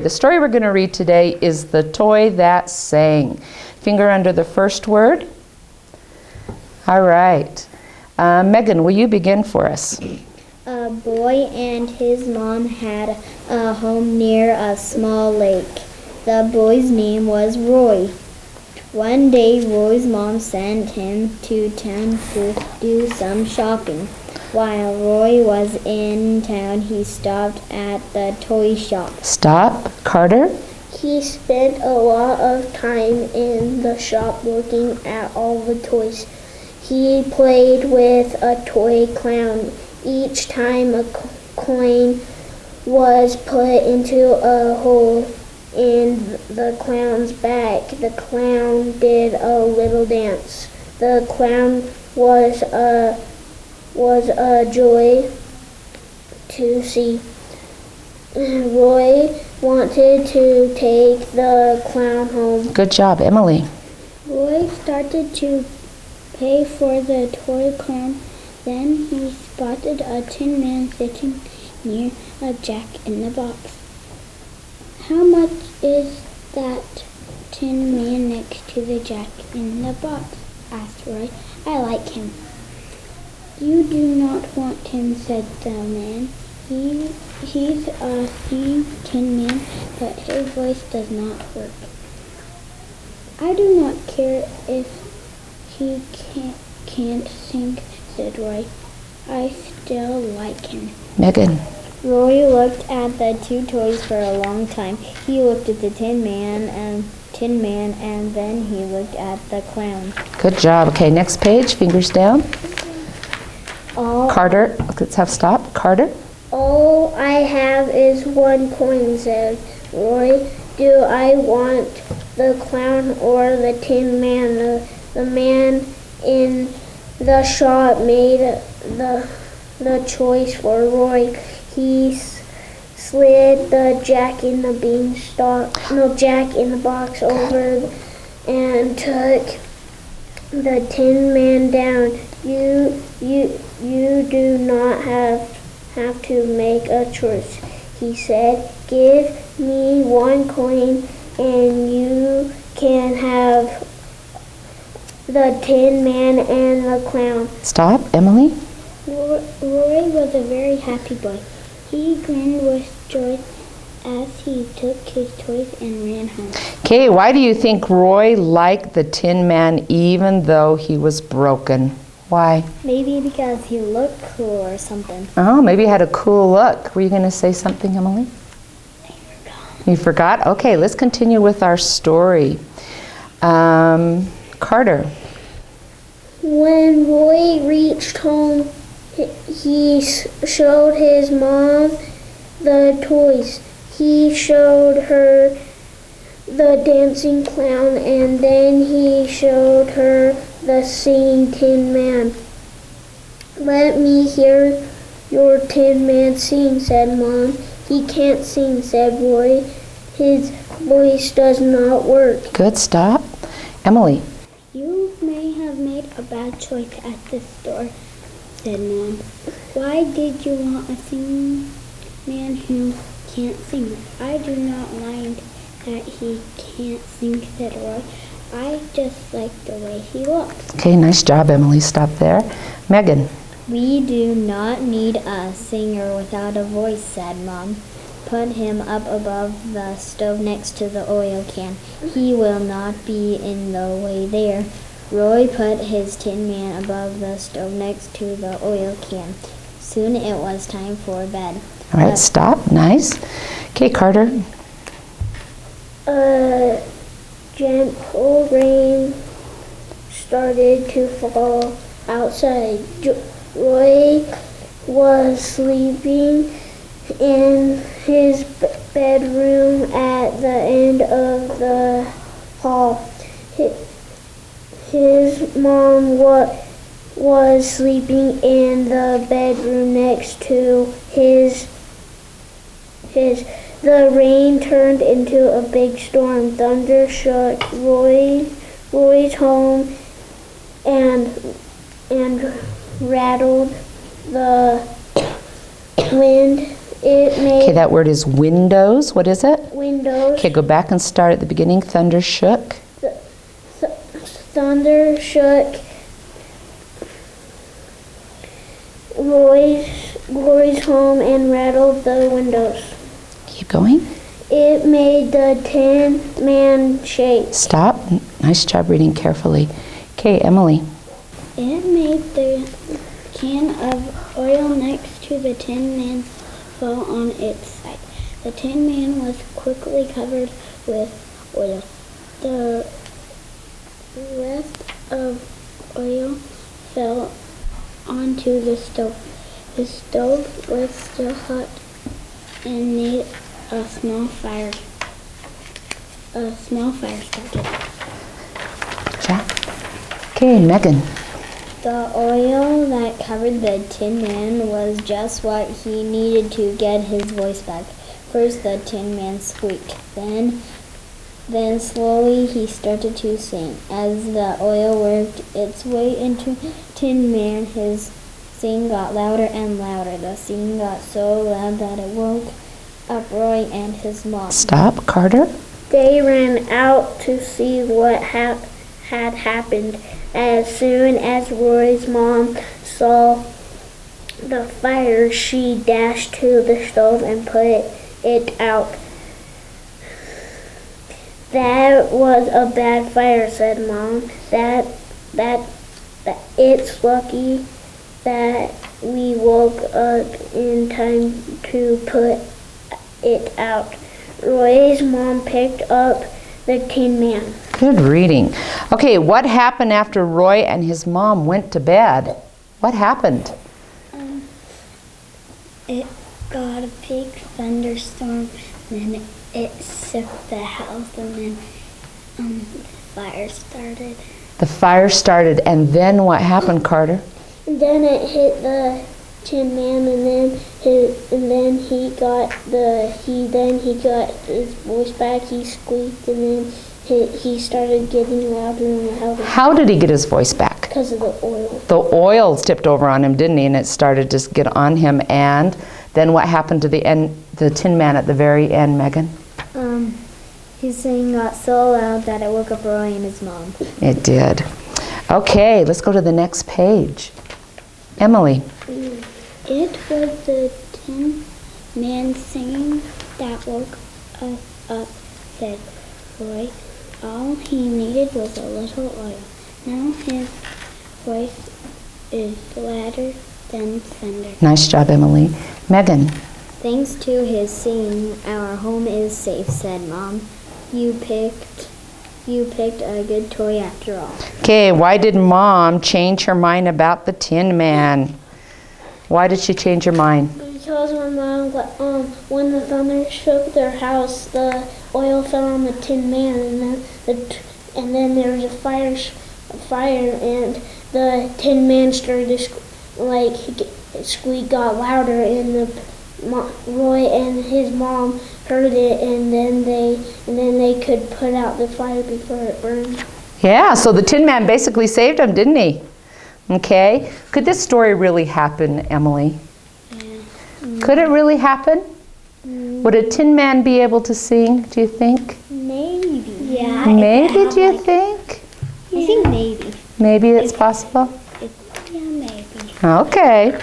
The story we're going to read today is The Toy That Sang. Finger under the first word. All right. Megan, will you begin for us? A boy and his mom had a home near a small lake. The boy's name was Roy. One day, Roy's mom sent him to town to do some shopping. While Roy was in town, he stopped at the toy shop. Stop. Carter? He spent a lot of time in the shop looking at all the toys. He played with a toy clown. Each time a coin was put into a hole in the clown's back, the clown did a little dance. The clown was a joy to see. Roy wanted to take the clown home. Good job. Emily? Roy started to pay for the toy clown. Then he spotted a tin man sitting near a jack-in-the-box. How much is that tin man next to the jack-in-the-box? Asked Roy. I like him. You do not want him, said the man. He's a singing tin man, but his voice does not work. I do not care if he can't sing, said Roy. I still like him. Megan? Roy looked at the two toys for a long time. He looked at the tin man, and then he looked at the clown. Good job. Okay, next page. Fingers down. Carter, let's have stop. Carter? All I have is 1 coin, said Roy. Do I want the clown or the tin man? The man in the shop made the choice for Roy. He slid the jack in the box over and took the tin man down. You do not have to make a choice, he said. Give me 1 coin and you can have the tin man and the clown. Stop. Emily? Roy was a very happy boy. He grinned with joy as he took his toys and ran home. Okay, why do you think Roy liked the Tin Man even though he was broken? Why? Maybe because he looked cool or something. Oh, maybe he had a cool look. Were you going to say something, Emily? I forgot. You forgot? Okay, let's continue with our story. Carter? When Roy reached home, he showed his mom the toys. He showed her the dancing clown, and then he showed her the singing tin man. Let me hear your tin man sing, said Mom. He can't sing, said Roy. His voice does not work. Good, stop. Emily? You may have made a bad choice at the store, said Mom. Why did you want a singing man who can't sing? I do not mind that he can't sing, said Roy. I just like the way he looks. Okay, nice job, Emily. Stop there. Megan? We do not need a singer without a voice, said Mom. Put him up above the stove next to the oil can. He will not be in the way there. Roy put his tin man above the stove next to the oil can. Soon it was time for bed. All right, stop. Nice. Okay, Carter? Gentle rain started to fall outside. Roy was sleeping in his bedroom at the end of the hall. His mom was sleeping in the bedroom next to his. The rain turned into a big storm. Thunder shook Roy's home and rattled the wind It Okay, made that word is windows. What is it? windows. Okay, go back and start at the beginning. Thunder shook. Thunder shook Roy's home and rattled the windows. Keep going. It made the Tin Man shake. Stop. Nice job reading carefully. Okay, Emily. It made the can of oil next to the Tin Man fall on its side. The Tin Man was quickly covered with oil. The rest of oil fell onto the stove. The stove was still hot and made a small fire. A small fire started. Jack. Okay, Megan. The oil that covered the Tin Man was just what he needed to get his voice back. First the Tin Man squeaked. Then slowly he started to sing. As the oil worked its way into Tin Man, his singing got louder and louder. The singing got so loud that it woke up Roy and his mom. Stop. Carter. They ran out to see what had happened. As soon as Roy's mom saw the fire, she dashed to the stove and put it out. "That was a bad fire," said Mom. That it's lucky that we woke up in time to put it out." Roy's mom picked up the Tin Man. Good reading. Okay, what happened after Roy and his mom went to bed? What happened? It got a big thunderstorm, and then it shook the house, and then the fire started. The fire started, and then what happened, Carter? And then it hit the Tin Man, and then he got his voice back. He squeaked, and then he started getting louder and louder How did he get his voice back? because of the oil. The oil tipped over on him, didn't he? And it started to get on him. And then what happened to the Tin Man at the very end, Megan? His singing got so loud that it woke up Roy and his mom. It did. Okay, let's go to the next page. Emily. It was the Tin Man singing that woke us up, said Roy. All he needed was a little oil. Now his voice is louder than thunder. Nice job, Emily. Megan. Thanks to his singing, our home is safe, said Mom. You picked a good toy after all. Okay, why did Mom change her mind about the Tin Man? Why did she change her mind? Because when the thunder shook their house, the oil fell on the Tin Man, and then there was a fire, and the Tin Man started to squeak got louder, and Roy and his mom heard it, and then they could put out the fire before it burned. Yeah, so the Tin Man basically saved him, didn't he? Okay. Could this story really happen, Emily? Yeah. Could it really happen? Would a Tin Man be able to sing, do you think? Maybe. Yeah. Maybe, do you think? I think maybe. Maybe it's possible? Yeah, maybe. Okay.